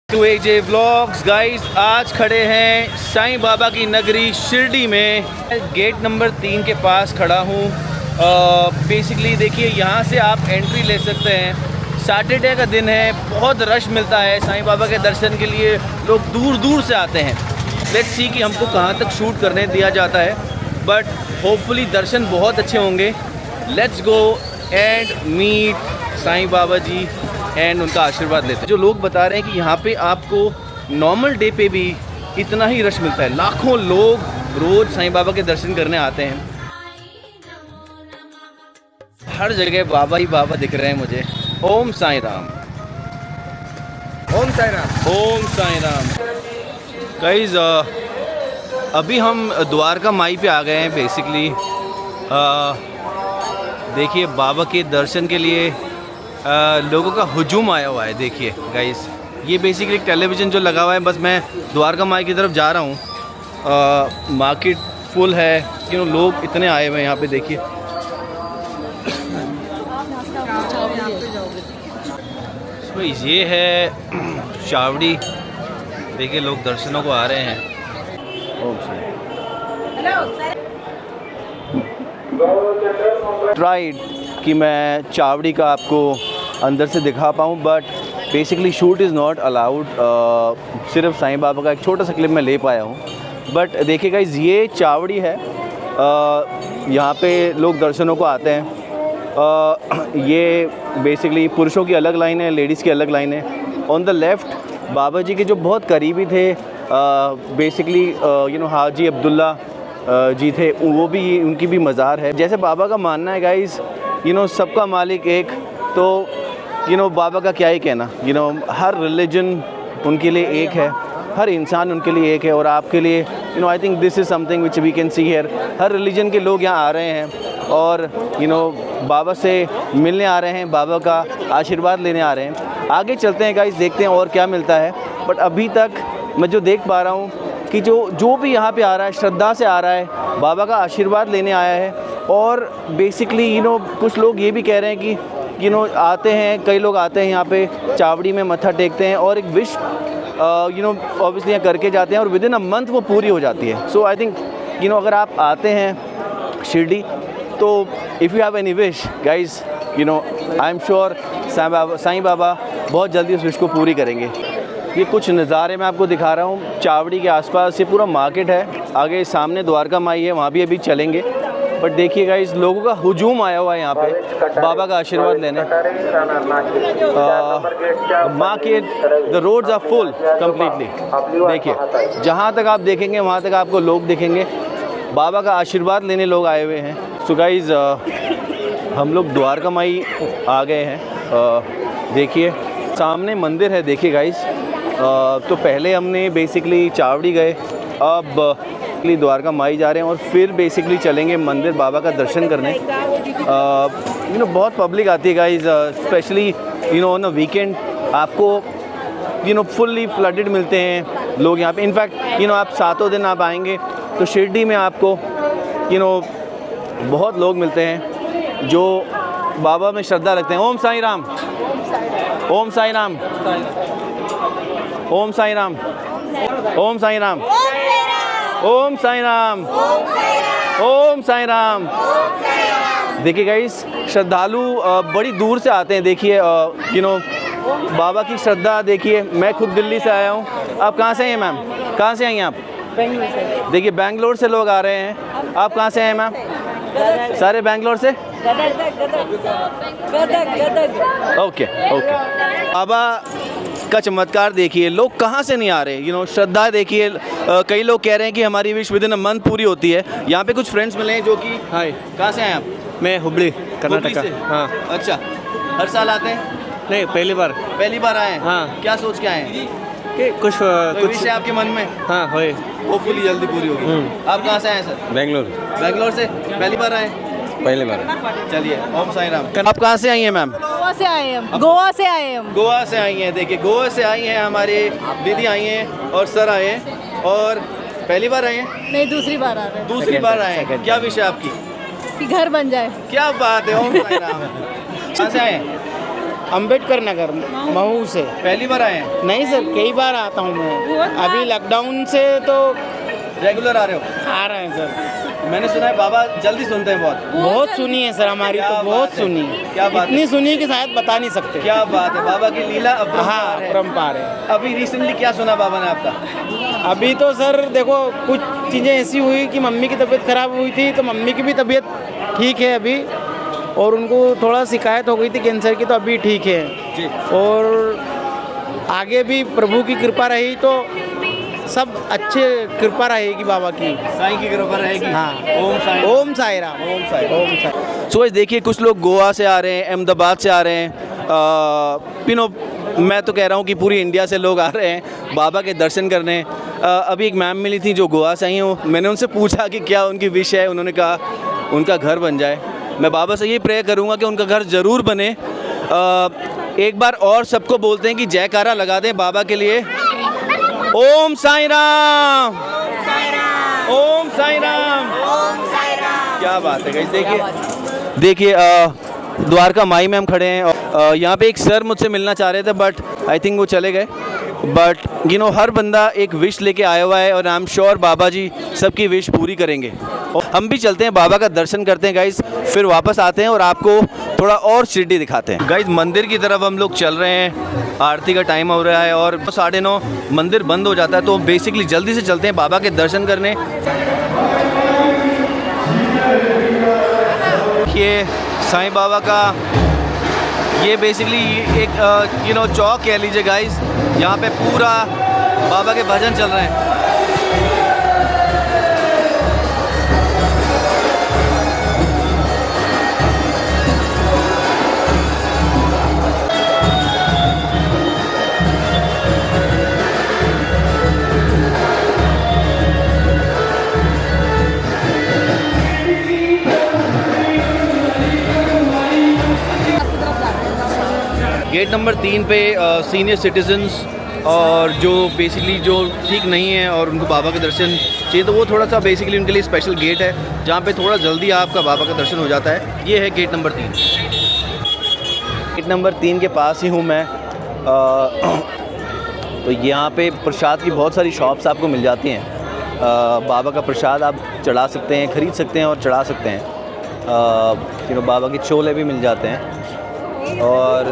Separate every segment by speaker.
Speaker 1: To AJ vlogs guys, आज खड़े हैं साईं बाबा की नगरी शिरडी में। गेट नंबर 3 के पास खड़ा हूँ। बेसिकली देखिए, यहाँ से आप एंट्री ले सकते हैं। सैटरडे का दिन है, बहुत रश मिलता है साईं बाबा के दर्शन के लिए। लोग दूर दूर से आते हैं। लेट्स सी कि हमको कहाँ तक शूट करने दिया जाता है, बट होपफुली दर्शन बहुत अच्छे होंगे। Let's go and meet Sai Baba ji and उनका आशीर्वाद लेते हैं। जो लोग बता रहे हैं कि यहाँ पे आपको नॉर्मल डे पे भी इतना ही रश मिलता है। लाखों लोग रोज़ साईं बाबा के दर्शन करने आते हैं। हर जगह बाबा ही बाबा दिख रहे हैं मुझे। ओम साईं राम,
Speaker 2: ओम साईं राम,
Speaker 1: ओम साईं राम। गाइस, अभी हम द्वारका माई पे आ गए हैं। बेसिकली देखिए, बाबा के दर्शन के लिए लोगों का हुजूम आया हुआ है। देखिए गाइस, ये बेसिकली एक टेलीविज़न जो लगा हुआ है। बस मैं द्वारका माई की तरफ जा रहा हूँ। मार्केट फुल है, क्यों लोग इतने आए हुए हैं यहाँ पे। देखिए तो ये है चावड़ी। देखिए लोग दर्शनों को आ रहे हैं। ओम ट्राइड कि मैं चावड़ी का आपको अंदर से दिखा पाऊँ, but basically shoot is not allowed. सिर्फ साईं बाबा का एक छोटा सा क्लिप मैं ले पाया हूँ। बट देखिए गाइस, ये चावड़ी है। यहाँ पे लोग दर्शनों को आते हैं। ये बेसिकली पुरुषों की अलग लाइन है, लेडीज़ की अलग लाइन है। ऑन द लेफ़्ट बाबा जी के जो बहुत करीबी थे, बेसिकली हाजी अब्दुल्ला जी थे, वो भी, उनकी भी मज़ार है। जैसे बाबा का मानना है गाइस, सबका मालिक एक, तो बाबा का क्या ही कहना। हर रिलीजन उनके लिए एक है, हर इंसान उनके लिए एक है। और आपके लिए I think this is something which we can see here. हर रिलीजन के लोग यहाँ आ रहे हैं और बाबा से मिलने आ रहे हैं, बाबा का आशीर्वाद लेने आ रहे हैं। आगे चलते हैं गाइस, देखते हैं और क्या मिलता है। बट अभी तक मैं जो देख पा रहा हूँ कि जो भी यहाँ पे आ रहा है, श्रद्धा से आ रहा है, बाबा का आशीर्वाद लेने आया है। और बेसिकली कुछ लोग ये भी कह रहे हैं कि आते हैं, कई लोग आते हैं यहाँ पे चावड़ी में मत्था टेकते हैं और एक विश ऑब्वियसली यहाँ करके जाते हैं और विदिन अ मंथ वो पूरी हो जाती है। सो आई थिंक अगर आप आते हैं शिरडी, तो if you have any wish guys, I am sure Sai Baba बहुत जल्दी उस विश को पूरी करेंगे। ये कुछ नज़ारे मैं आपको दिखा रहा हूँ चावड़ी के आसपास। ये पूरा मार्केट है। आगे सामने द्वारका माई है, वहाँ भी अभी चलेंगे। बट देखिए गाइस, लोगों का हुजूम आया हुआ है यहाँ पे बाबा का आशीर्वाद लेने। Market, the roads are full completely. देखिए, जहाँ तक आप देखेंगे वहाँ तक आपको लोग दिखेंगे। बाबा का आशीर्वाद लेने लोग आए हुए हैं। सो गाइस, हम लोग द्वारका माई आ गए हैं। देखिए सामने मंदिर है। देखिए गाइस, तो पहले हमने बेसिकली चावड़ी गए, अब द्वारका माई जा रहे हैं और फिर बेसिकली चलेंगे मंदिर बाबा का दर्शन करने। बहुत पब्लिक आती है guys, specially on a weekend. आपको फुल्ली फ्लडेड मिलते हैं लोग यहाँ पे। इनफैक्ट आप 7 दिन आप आएंगे तो शिरडी में आपको बहुत लोग मिलते हैं जो बाबा में श्रद्धा रखते हैं। ओम साईं राम, ओम साईं राम, ओम साईं राम, ओम साईं राम, ओम साईं राम, ओम साईं राम। देखिए गाइस, श्रद्धालु बड़ी दूर से आते हैं। देखिए बाबा की श्रद्धा देखिए। मैं खुद दिल्ली से आया हूँ। आप कहाँ से हैं मैम? कहाँ से आई हैं आप?
Speaker 3: बेंगलोर से।
Speaker 1: देखिए बेंगलोर से लोग आ रहे हैं। आप कहाँ से हैं मैम? सारे बेंगलोर से? Okay okay. बाबा का चमत्कार देखिए, लोग कहाँ से नहीं आ रहे। श्रद्धा देखिए। कई लोग कह रहे हैं कि हमारी विश विदिन अ मंथ पूरी होती है। यहाँ पे कुछ फ्रेंड्स मिले हैं जो कि, हाय, कहाँ से आए आप?
Speaker 2: मैं हुबली, कर्नाटका।
Speaker 1: हाँ, अच्छा। हर साल आते हैं?
Speaker 2: नहीं, पहली बार।
Speaker 1: पहली बार आए हैं?
Speaker 2: हाँ।
Speaker 1: क्या सोच के आए हैं?
Speaker 2: कि कुछ
Speaker 1: विश है आपके मन में?
Speaker 2: हाँ, होए।
Speaker 1: वो फुली जल्दी पूरी होगी। आप कहाँ से आए सर?
Speaker 2: बेंगलोर।
Speaker 1: बेंगलोर से पहली बार आए?
Speaker 2: पहली बार।
Speaker 1: चलिए, ओम साईं राम। आप कहाँ से आई हैं मैम?
Speaker 3: गोवा से आए हम। गोवा से आए हम।
Speaker 1: गोवा से आई हैं। देखिए गोवा से आई हैं, हमारे दीदी आई हैं और सर आए हैं। और पहली बार आए हैं?
Speaker 3: नहीं, दूसरी बार आ रहे हैं।
Speaker 1: दूसरी बार आए हैं। क्या विश है आपकी?
Speaker 3: कि घर बन जाए।
Speaker 1: क्या बात है, ओम साईं राम। कहाँ से आए हैं?
Speaker 4: अंबेडकर नगर महू से।
Speaker 1: पहली बार आए हैं?
Speaker 4: नहीं सर, कई बार आता हूँ मैं। अभी लॉकडाउन से तो
Speaker 1: रेगुलर आ रहे हो?
Speaker 4: आ रहे हैं सर।
Speaker 1: मैंने सुना है बाबा जल्दी सुनते हैं बहुत।
Speaker 4: बहुत सुनी है सर हमारी,
Speaker 1: क्या
Speaker 4: तो बहुत
Speaker 1: बात है।
Speaker 4: सुनी।
Speaker 1: क्या बात है।
Speaker 4: इतनी सुनी कि शायद बता नहीं सकते।
Speaker 1: क्या बात है, बाबा की लीला
Speaker 4: हाँ,
Speaker 1: अपरंपार है।
Speaker 4: परम्पार है।
Speaker 1: अभी रिसेंटली क्या सुना बाबा ने आपका?
Speaker 4: अभी तो सर देखो, कुछ चीज़ें ऐसी हुई कि मम्मी की तबीयत खराब हुई थी, तो मम्मी की भी तबीयत ठीक है अभी, और उनको थोड़ा शिकायत हो गई थी कैंसर की, तो अभी ठीक है
Speaker 1: जी।
Speaker 4: और आगे भी प्रभु की कृपा रही तो सब अच्छे कृपा रहेगी बाबा की।
Speaker 1: साईं की कृपा रहेगी।
Speaker 4: हाँ।
Speaker 1: ओम साईं।
Speaker 4: ओम साई राम।
Speaker 1: ओम साईं।
Speaker 4: ओम साई।
Speaker 1: सो देखिए, कुछ लोग गोवा से आ रहे हैं, अहमदाबाद से आ रहे हैं, मैं तो कह रहा हूँ कि पूरी इंडिया से लोग आ रहे हैं बाबा के दर्शन करने। अभी एक मैम मिली थी जो गोवा से आई हो, मैंने उनसे पूछा कि क्या उनकी विश है। उन्होंने कहा उनका घर बन जाए। मैं बाबा से ये प्रे करूँगा कि उनका घर ज़रूर बने। एक बार और सबको बोलते हैं कि जयकारा लगा दें बाबा के लिए। ओम साईं राम। ओम साईं राम। क्या बात है गाइस, देखिए द्वारका माई में हम खड़े हैं और यहाँ पे एक सर मुझसे मिलना चाह रहे थे, बट आई थिंक वो चले गए। बट यू नो, हर बंदा एक विश लेके आया हुआ है और आई एम श्योर बाबा जी सबकी विश पूरी करेंगे। और हम भी चलते हैं, बाबा का दर्शन करते हैं गाइस, फिर वापस आते हैं और आपको थोड़ा और शिरडी दिखाते हैं। गाइस मंदिर की तरफ हम लोग चल रहे हैं, आरती का टाइम हो रहा है और 9:30 मंदिर बंद हो जाता है, तो बेसिकली जल्दी से चलते हैं बाबा के दर्शन करने। ये साईं बाबा का ये बेसिकली एक चौक कह लीजिए गाइस। यहाँ पे पूरा बाबा के भजन चल रहे हैं। गेट नंबर 3 पे सीनियर सिटीजन्स और जो बेसिकली जो ठीक नहीं है और उनको बाबा के दर्शन चाहिए, तो वो थोड़ा सा बेसिकली उनके लिए स्पेशल गेट है जहाँ पे थोड़ा जल्दी आपका बाबा का दर्शन हो जाता है। ये है गेट नंबर 3। गेट नंबर 3 के पास ही हूँ मैं। तो यहाँ पे प्रसाद की बहुत सारी शॉप्स आपको मिल जाती हैं। बाबा का प्रसाद आप चढ़ा सकते हैं, ख़रीद सकते हैं और चढ़ा सकते हैं। बाबा के छोले भी मिल जाते हैं और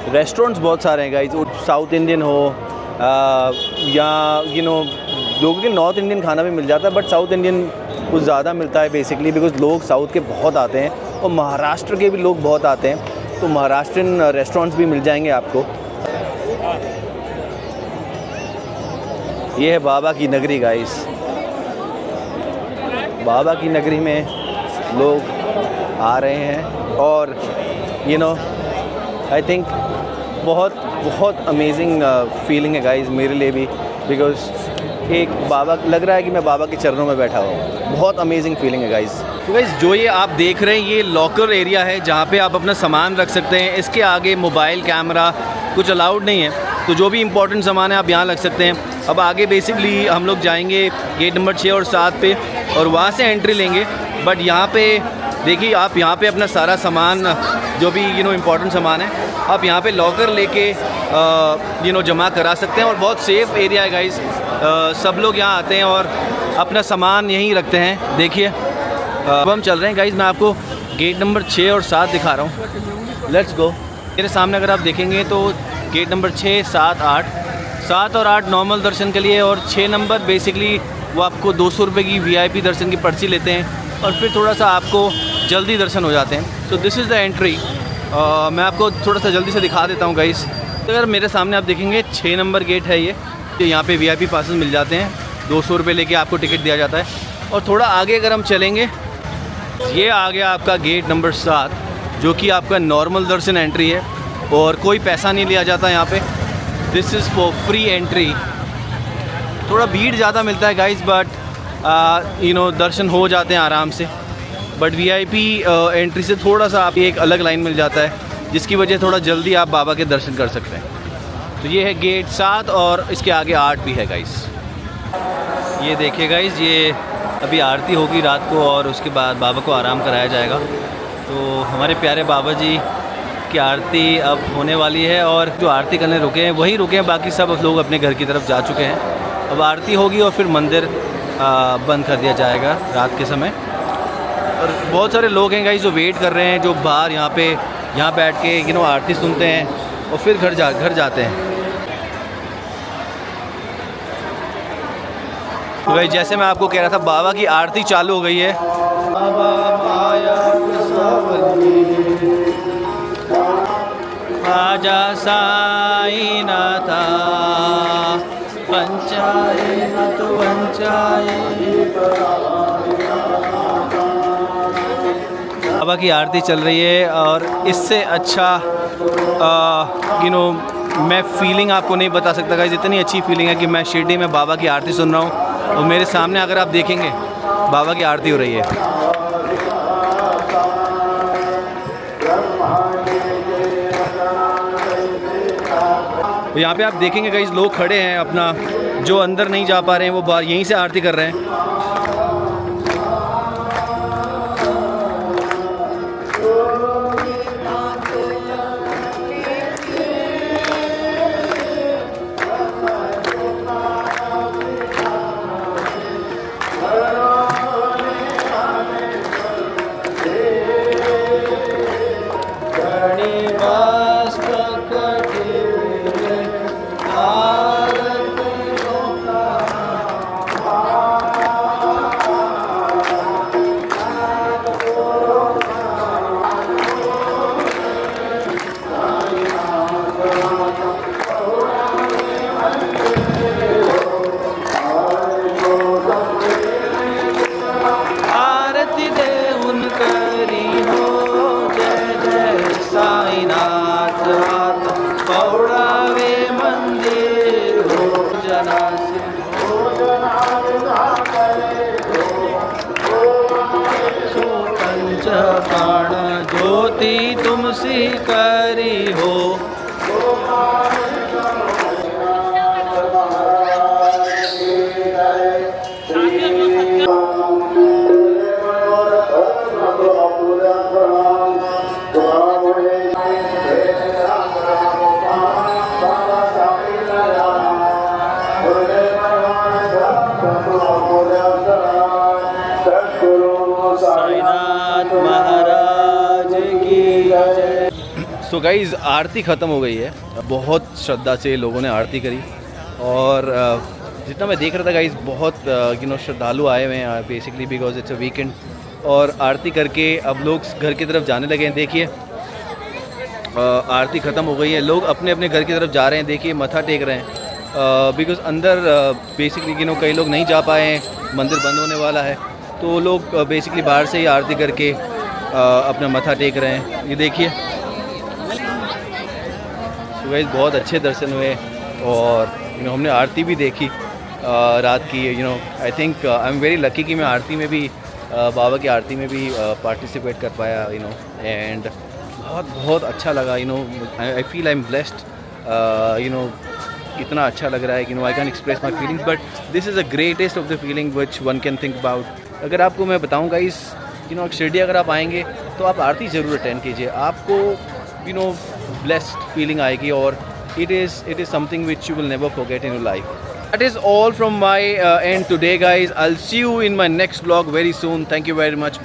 Speaker 1: रेस्टोरेंट्स बहुत सारे हैं गाइस। साउथ इंडियन हो या लोगों के नॉर्थ इंडियन खाना भी मिल जाता है, बट साउथ इंडियन कुछ ज़्यादा मिलता है बेसिकली बिकॉज लोग साउथ के बहुत आते हैं और महाराष्ट्र के भी लोग बहुत आते हैं, तो महाराष्ट्रियन रेस्टोरेंट्स भी मिल जाएंगे आपको। ये है बाबा की नगरी गाइस। बाबा की नगरी में लोग आ रहे हैं और आई थिंक बहुत अमेजिंग फीलिंग है गाइस मेरे लिए भी, बिकॉज एक बाबा लग रहा है कि मैं बाबा के चरणों में बैठा हूँ। बहुत अमेजिंग फीलिंग है गाइस। तो गाइस जो ये आप देख रहे हैं ये लॉकर एरिया है जहाँ पे आप अपना सामान रख सकते हैं। इसके आगे मोबाइल कैमरा कुछ अलाउड नहीं है, तो जो भी इंपॉर्टेंट सामान है आप यहाँ रख सकते हैं। अब आगे बेसिकली हम लोग जाएंगे गेट नंबर 6 और 7 पे और वहाँ से एंट्री लेंगे। बट यहाँ पे देखिए, आप यहाँ पे अपना सारा सामान जो भी इम्पोर्टेंट सामान है आप यहाँ पे लॉकर लेके जमा करा सकते हैं और बहुत सेफ़ एरिया है गाइस। सब लोग यहाँ आते हैं और अपना सामान यहीं रखते हैं। देखिए अब हम चल रहे हैं गाइस, मैं आपको गेट नंबर 6 और 7 दिखा रहा हूँ। Let's go. मेरे सामने अगर आप देखेंगे तो गेट नंबर 6, 7, 8, 7 और 8 नॉर्मल दर्शन के लिए और 6 नंबर बेसिकली वो आपको 200 रुपये की VIP दर्शन की पर्ची लेते हैं और फिर थोड़ा सा आपको जल्दी दर्शन हो जाते हैं। So this is the entry. मैं आपको थोड़ा सा जल्दी से दिखा देता हूँ गाइस। तो अगर मेरे सामने आप देखेंगे 6 नंबर गेट है ये, तो यहाँ पे VIP पासेस मिल जाते हैं। 200 रुपये लेके आपको टिकट दिया जाता है। और थोड़ा आगे अगर हम चलेंगे, ये आ गया आपका गेट नंबर 7 जो कि आपका नॉर्मल दर्शन एंट्री है और कोई पैसा नहीं लिया जाता यहाँ पे। This is for free entry. थोड़ा भीड़ ज़्यादा मिलता है गाइस, बट दर्शन हो जाते हैं आराम से। बट VIP एंट्री से थोड़ा सा आप एक अलग लाइन मिल जाता है जिसकी वजह थोड़ा जल्दी आप बाबा के दर्शन कर सकते हैं। तो ये है गेट 7 और इसके आगे 8 भी है गाइस। ये देखिए गाइस, ये अभी आरती होगी रात को और उसके बाद बाबा को आराम कराया जाएगा। तो हमारे प्यारे बाबा जी की आरती अब होने वाली है और जो आरती करने रुके हैं वहीं रुके हैं, बाकी सब लोग अपने घर की तरफ जा चुके हैं। अब आरती होगी और फिर मंदिर बंद कर दिया जाएगा रात के समय। और बहुत सारे लोग हैं गाइस जो वेट कर रहे हैं, जो बाहर यहाँ बैठ के आरती सुनते हैं और फिर घर जाते हैं। तो भाई जैसे मैं आपको कह रहा था, बाबा की आरती चालू हो गई है। बाबा माया आजा साई नाथा पंचाए न तो वंचाए। बाबा की आरती चल रही है और इससे अच्छा मैं फीलिंग आपको नहीं बता सकता गाइस। इतनी अच्छी फीलिंग है कि मैं शिरडी में बाबा की आरती सुन रहा हूँ और मेरे सामने अगर आप देखेंगे बाबा की आरती हो रही है। तो यहाँ पे आप देखेंगे गाइस लोग खड़े हैं, अपना जो अंदर नहीं जा पा रहे हैं वो बाहर यहीं से आरती कर रहे हैं। ज्योति तुमसी करी हो। सो गाइज़ आरती ख़त्म हो गई है। बहुत श्रद्धा से लोगों ने आरती करी और जितना मैं देख रहा था गाइज़ बहुत श्रद्धालु आए हुए हैं basically because it's a weekend. और आरती करके अब लोग घर की तरफ जाने लगे हैं। देखिए आरती ख़त्म हो गई है, लोग अपने अपने घर की तरफ जा रहे हैं। देखिए मत्था टेक रहे हैं बिकॉज़ अंदर बेसिकली कई लोग नहीं जा पाए हैं, मंदिर बंद होने वाला है, तो लोग बेसिकली बाहर से ही आरती करके अपना मत्था टेक रहे हैं। ये देखिए तो गाइस बहुत अच्छे दर्शन हुए और हमने आरती भी देखी रात की। I think I am very lucky कि मैं आरती में भी बाबा की आरती में भी पार्टिसिपेट कर पाया एंड बहुत अच्छा लगा। I feel I am blessed. इतना अच्छा लग रहा है I can express my feelings but this is a greatest of the feeling which one can think about. अगर आपको मैं बताऊँ गाइस शिरडी अगर आप आएंगे तो आप आरती ज़रूर अटेंड कीजिए, आपको blessed feeling आएगी और it is something which you will never forget in your life. That is all from my end today guys. I'll see you in my next vlog very soon. Thank you very much.